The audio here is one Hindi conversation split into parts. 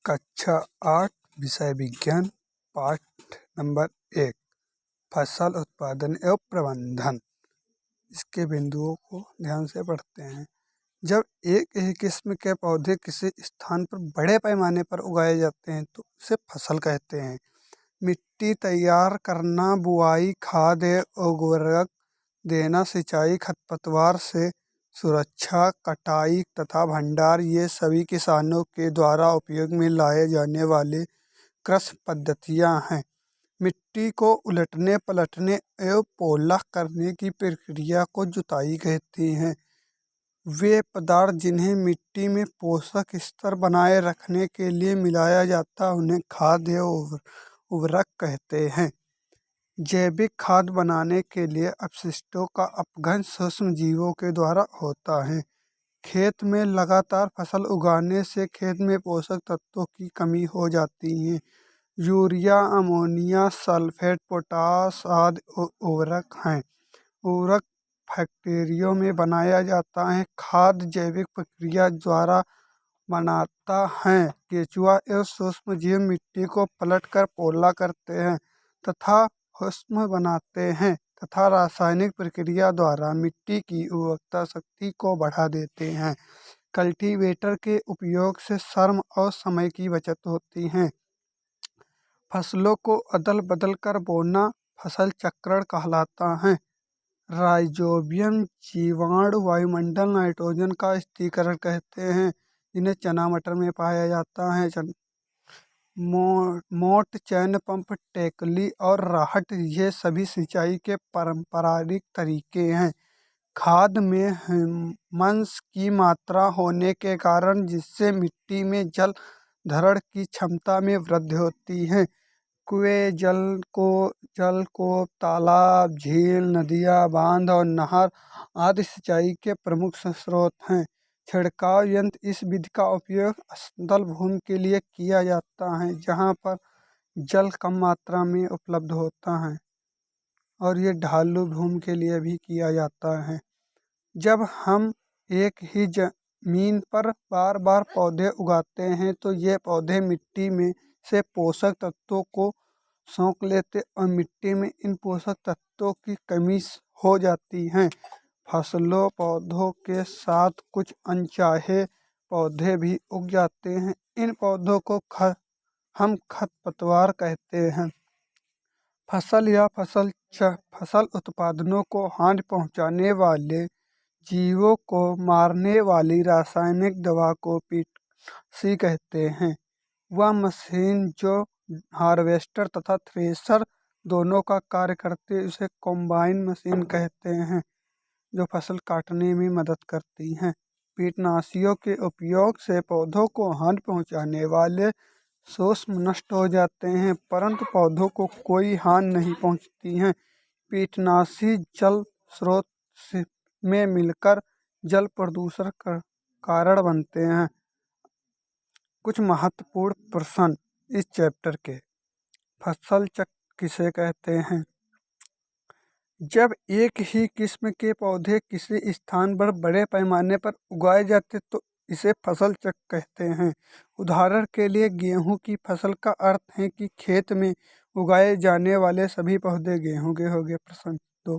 कक्षा 8 विषय विज्ञान पाठ नंबर 1 फसल उत्पादन एवं प्रबंधन। इसके बिंदुओं को ध्यान से पढ़ते हैं। जब एक ही किस्म के पौधे किसी स्थान पर बड़े पैमाने पर उगाए जाते हैं तो उसे फसल कहते हैं। मिट्टी तैयार करना, बुआई, खाद एवं उर्वरक देना, सिंचाई, खरपतवार से सुरक्षा, कटाई तथा भंडार, ये सभी किसानों के द्वारा उपयोग में लाए जाने वाले कृषि पद्धतियाँ हैं। मिट्टी को उलटने, पलटने एवं पोला करने की प्रक्रिया को जुताई कहते हैं। वे पदार्थ जिन्हें मिट्टी में पोषक स्तर बनाए रखने के लिए मिलाया जाता है उन्हें खाद एवं उर्वरक कहते हैं। जैविक खाद बनाने के लिए अपशिष्टों का अपघटन सूक्ष्म जीवों के द्वारा होता है। खेत में लगातार फसल उगाने से खेत में पोषक तत्वों की कमी हो जाती है। यूरिया, अमोनिया, सल्फेट, पोटाश आदि उर्वरक हैं। उर्वरक फैक्ट्रियों में बनाया जाता है। खाद जैविक प्रक्रिया द्वारा बनाता है। केंचुआ एवं सूक्ष्म जीव मिट्टी को पलटकर पोला करते हैं तथा हुस्म बनाते हैं तथा रासायनिक प्रक्रिया द्वारा मिट्टी की उर्वरता शक्ति को बढ़ा देते हैं। कल्टीवेटर के उपयोग से श्रम और समय की बचत होती है। फसलों को अदल बदल कर बोना फसल चक्रण कहलाता है। राइजोबियम जीवाणु वायुमंडल नाइट्रोजन का स्थिरीकरण कहते हैं, जिन्हें चना मटर में पाया जाता है। मोट, चैन पंप, टेकली और राहट ये सभी सिंचाई के पारंपरिक तरीके हैं। खाद में ह्यूमस की मात्रा होने के कारण जिससे मिट्टी में जल धारण की क्षमता में वृद्धि होती है। कुएं, जलकूप, तालाब, झील, नदियाँ, बांध और नहर आदि सिंचाई के प्रमुख स्रोत हैं। छिड़काव यंत्र, इस विधि का उपयोग समतल भूमि के लिए किया जाता है जहाँ पर जल कम मात्रा में उपलब्ध होता है, और ये ढालू भूमि के लिए भी किया जाता है। जब हम एक ही जमीन पर बार बार पौधे उगाते हैं तो ये पौधे मिट्टी में से पोषक तत्वों को सोख लेते और मिट्टी में इन पोषक तत्वों की कमी हो जाती है। फसलों, पौधों के साथ कुछ अनचाहे पौधे भी उग जाते हैं। इन पौधों को हम खरपतवार कहते हैं। फसल या फसल उत्पादनों को हानि पहुंचाने वाले जीवों को मारने वाली रासायनिक दवा को कीटनाशी कहते हैं। वह मशीन जो हार्वेस्टर तथा थ्रेशर दोनों का कार्य करती है उसे कम्बाइन मशीन कहते हैं, जो फसल काटने में मदद करती हैं। कीटनाशियों के उपयोग से पौधों को हानि पहुंचाने वाले सूक्ष्म नष्ट हो जाते हैं, परंतु पौधों को कोई हानि नहीं पहुंचती है। कीटनाशी जल स्रोत में मिलकर जल प्रदूषण का कारण बनते हैं। कुछ महत्वपूर्ण प्रश्न इस चैप्टर के। फसल चक्र किसे कहते हैं? जब एक ही किस्म के पौधे किसी स्थान पर बड़े पैमाने पर उगाए जाते तो इसे फसल चक्र कहते हैं। उदाहरण के लिए गेहूं की फसल का अर्थ है कि खेत में उगाए जाने वाले सभी पौधे गेहूं के हो गए। प्रश्न 2,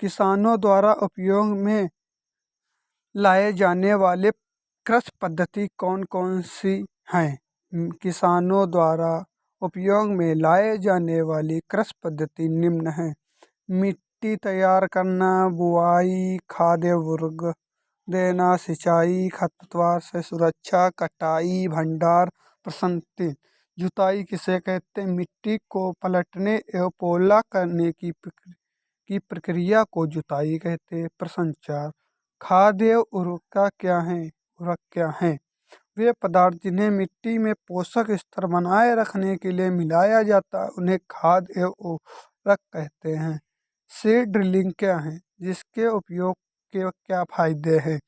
किसानों द्वारा उपयोग में लाए जाने वाले कृषि पद्धति कौन कौन सी हैं? किसानों द्वारा उपयोग में लाए जाने वाली कृषि पद्धति निम्न है। मिट्टी तैयार करना, बुआई, खाद उर्वरक देना, सिंचाई, खरपतवार से सुरक्षा, कटाई, भंडार। प्रश्न 3, जुताई किसे कहते हैं? मिट्टी को पलटने एवं पोला करने की प्रक्रिया को जुताई कहते हैं। प्रश्न 4, खाद एवं उर्वरक क्या है? वे पदार्थ जिन्हें मिट्टी में पोषक स्तर बनाए रखने के लिए मिलाया जाता है उन्हें खाद एवं उर्वरक कहते हैं। सीड ड्रिलिंग क्या है? जिसके उपयोग के क्या फायदे हैं?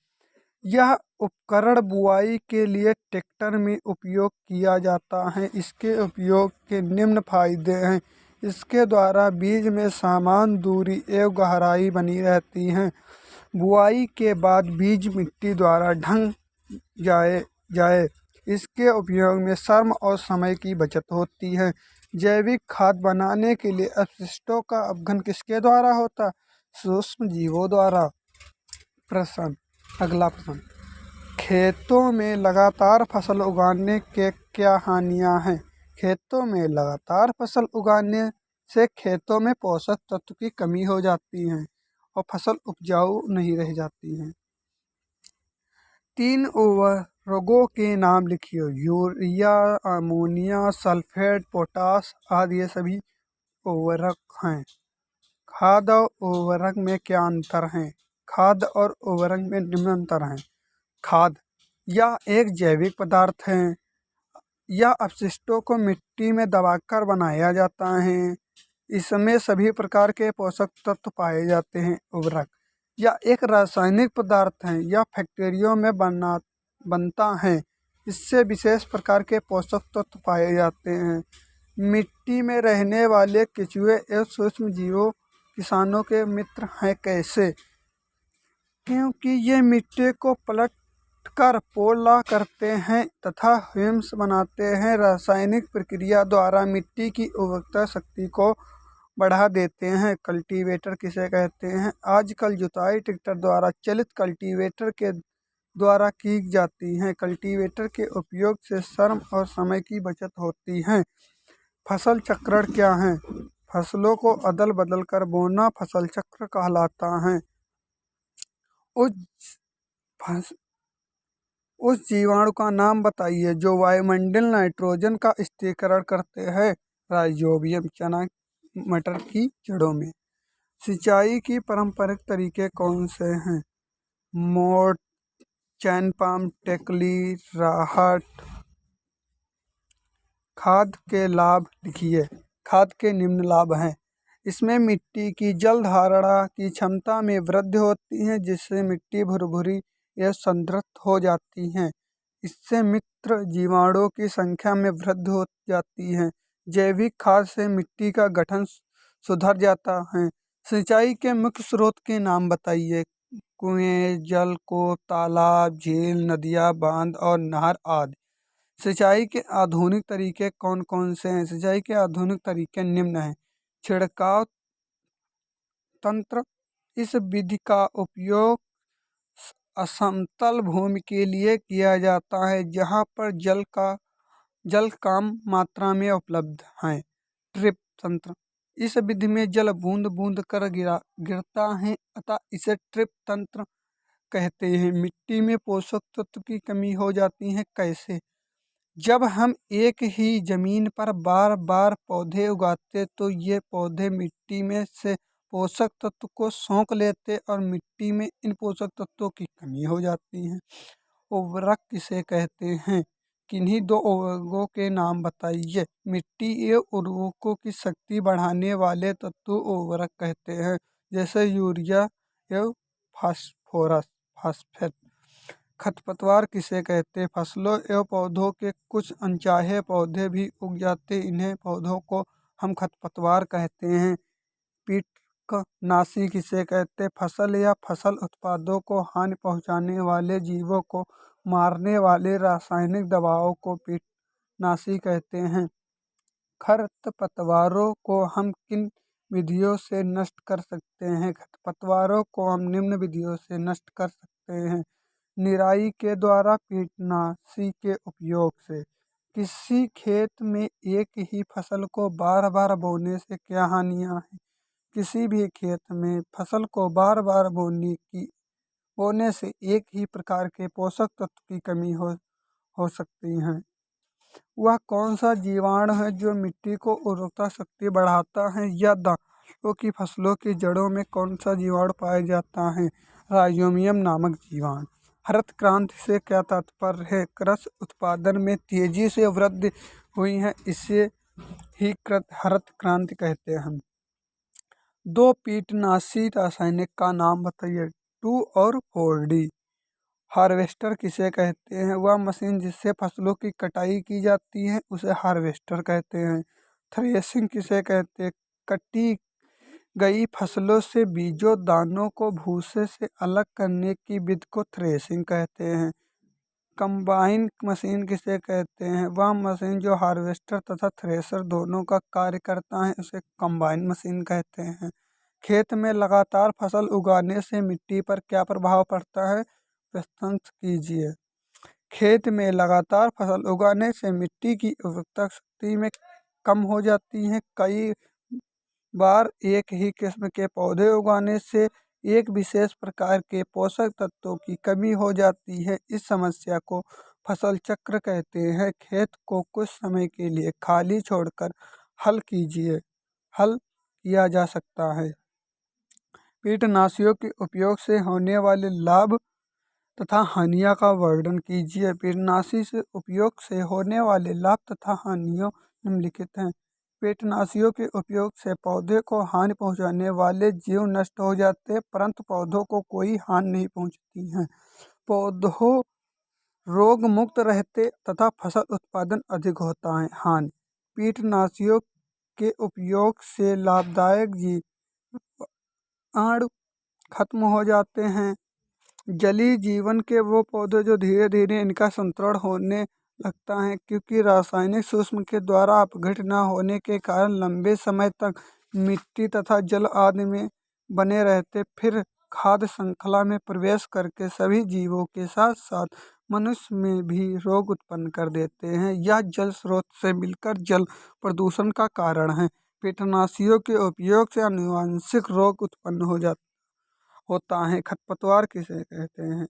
यह उपकरण बुआई के लिए ट्रैक्टर में उपयोग किया जाता है। इसके उपयोग के निम्न फायदे हैं। इसके द्वारा बीज में समान दूरी एवं गहराई बनी रहती है। बुआई के बाद बीज मिट्टी द्वारा ढक जाए इसके उपयोग में श्रम और समय की बचत होती है। जैविक खाद बनाने के लिए अपशिष्टों का अपघटन किसके द्वारा होता? सूक्ष्म जीवों द्वारा। प्रश्न अगला प्रश्न, खेतों में लगातार फसल उगाने के क्या हानियां हैं? खेतों में लगातार फसल उगाने से खेतों में पोषक तत्व की कमी हो जाती है और फसल उपजाऊ नहीं रह जाती है। 3 उर्वरकों के नाम लिखिए। यूरिया, अमोनिया, सल्फेट, पोटाश आदि ये सभी उर्वरक हैं। खाद और उर्वरक में क्या अंतर है? खाद और उर्वरक में निम्न अंतर हैं। खाद यह एक जैविक पदार्थ है। यह अपशिष्टों को मिट्टी में दबाकर बनाया जाता है। इसमें सभी प्रकार के पोषक तत्व पाए जाते हैं। उर्वरक यह एक रासायनिक पदार्थ है। यह फैक्ट्रियों में बनता है। इससे विशेष प्रकार के पोषक तत्व पाए जाते हैं। मिट्टी में रहने वाले केंचुए एवं सूक्ष्म जीवों किसानों के मित्र हैं। कैसे? क्योंकि ये मिट्टी को पलट कर पोला करते हैं तथा ह्यूमस बनाते हैं। रासायनिक प्रक्रिया द्वारा मिट्टी की उर्वरता शक्ति को बढ़ा देते हैं। कल्टीवेटर किसे कहते हैं? आजकल जुताई ट्रैक्टर द्वारा चलित कल्टीवेटर के द्वारा की जाती है। कल्टीवेटर के उपयोग से श्रम और समय की बचत होती है। फसल चक्रण क्या है? फसलों को अदल बदल कर बोना फसल चक्र कहलाता है। उस जीवाणु का नाम बताइए जो वायुमंडल नाइट्रोजन का स्थिरीकरण करते हैं। राइजोबियम। चना मटर की जड़ों में। सिंचाई की पारंपरिक तरीके कौन से हैं? मोट, चैन पाम, टेकली, राहत। खाद के लाभ लिखिए। खाद के निम्न लाभ हैं। इसमें मिट्टी की जल धारणा की क्षमता में वृद्धि होती है जिससे मिट्टी भुरभुरी या समृद्ध हो जाती है। इससे मित्र जीवाणुओं की संख्या में वृद्धि हो जाती है। जैविक खाद से मिट्टी का गठन सुधर जाता है। सिंचाई के मुख्य स्रोत के नाम बताइए। कुएं, जलकूप, तालाब, झील, नदियाँ, बांध और नहर आदि। सिंचाई के आधुनिक तरीके कौन कौन से हैं? सिंचाई के आधुनिक तरीके निम्न हैं। छिड़काव तंत्र। इस विधि का उपयोग असमतल भूमि के लिए किया जाता है जहाँ पर जल कम मात्रा में उपलब्ध है। ड्रिप तंत्र। इस विधि में जल बूंद बूंद कर गिरता है अतः इसे ड्रिप तंत्र कहते हैं। मिट्टी में पोषक तत्व की कमी हो जाती है। कैसे? जब हम एक ही जमीन पर बार बार पौधे उगाते तो ये पौधे मिट्टी में से पोषक तत्व को सोख लेते और मिट्टी में इन पोषक तत्वों की कमी हो जाती है। उर्वरक किसे कहते हैं? किन्हीं 2 उर्वरकों के नाम बताइए। मिट्टी एवं उर्वरकों की शक्ति बढ़ाने वाले तत्व उर्वरक कहते हैं जैसे यूरिया एवं फास्फेट। खरपतवार किसे कहते हैं? फसलों एवं पौधों के कुछ अनचाहे पौधे भी उग जाते, इन्हें पौधों को हम खरपतवार कहते हैं। कीटनाशी किसे कहते हैं? फसल या फसल उत्पादों को हानि पहुंचाने वाले जीवों को मारने वाले रासायनिक दवाओं को कीटनाशी कहते हैं। खरपतवारों को हम किन विधियों से नष्ट कर सकते हैं? खरपतवारों को हम निम्न विधियों से नष्ट कर सकते हैं। निराई के द्वारा, कीटनाशी के उपयोग से। किसी खेत में एक ही फसल को बार बार बोने से क्या हानियां हैं? किसी भी खेत में फसल को बार बार बोने से एक ही प्रकार के पोषक तत्व की कमी हो सकती है। वह कौन सा जीवाणु है जो मिट्टी को उर्वरता शक्ति बढ़ाता है? या दालों की फसलों की जड़ों में कौन सा जीवाणु पाया जाता है? राइजोबियम नामक जीवाणु। हरित क्रांति से क्या तात्पर्य है? कृषि उत्पादन में तेजी से वृद्धि हुई है, इसे ही हरित क्रांति कहते हैं। 2 कीटनाशी रासायनिक का नाम बताइए। 2 और 4D। हार्वेस्टर किसे कहते हैं? वह मशीन जिससे फसलों की कटाई की जाती है उसे हार्वेस्टर कहते हैं। थ्रेसिंग किसे कहते हैं? कटी गई फसलों से बीजों दानों को भूसे से अलग करने की विधि को थ्रेसिंग कहते हैं। कंबाइन मशीन किसे कहते हैं? वह मशीन जो हार्वेस्टर तथा थ्रेशर दोनों का कार्य करता है उसे कंबाइन मशीन कहते हैं। खेत में लगातार फसल उगाने से मिट्टी पर क्या प्रभाव पड़ता है? प्रश्न कीजिए। खेत में लगातार फसल उगाने से मिट्टी की उर्वरता शक्ति में कम हो जाती है। कई बार एक ही किस्म के पौधे उगाने से एक विशेष प्रकार के पोषक तत्वों की कमी हो जाती है। इस समस्या को फसल चक्र कहते हैं। खेत को कुछ समय के लिए खाली छोड़कर हल किया जा सकता है। कीटनाशियों के उपयोग से होने वाले लाभ तथा हानियों का वर्णन कीजिए। कीटनाशी से उपयोग से होने वाले लाभ तथा हानियों निम्नलिखित हैं। कीटनाशियों के उपयोग से पौधे को हानि पहुंचाने वाले जीव नष्ट हो जाते हैं, परंतु पौधों को कोई हानि नहीं पहुंचती है। पौधों रोग मुक्त रहते तथा फसल उत्पादन अधिक होता है। हानि, कीटनाशियों के उपयोग से लाभदायक जीवाणु खत्म हो जाते हैं। जलीय जीवन के वो पौधे जो धीरे धीरे इनका संतरण होने लगता है, क्योंकि रासायनिक सूक्ष्म के द्वारा अपघटित न होने के कारण लंबे समय तक मिट्टी तथा जल आदि में बने रहते, फिर खाद्य श्रृंखला में प्रवेश करके सभी जीवों के साथ साथ मनुष्य में भी रोग उत्पन्न कर देते हैं। यह जल स्रोत से मिलकर जल प्रदूषण का कारण है। कीटनाशियों के उपयोग से आनुवंशिक रोग उत्पन्न होता है। खरपतवार किसे कहते हैं?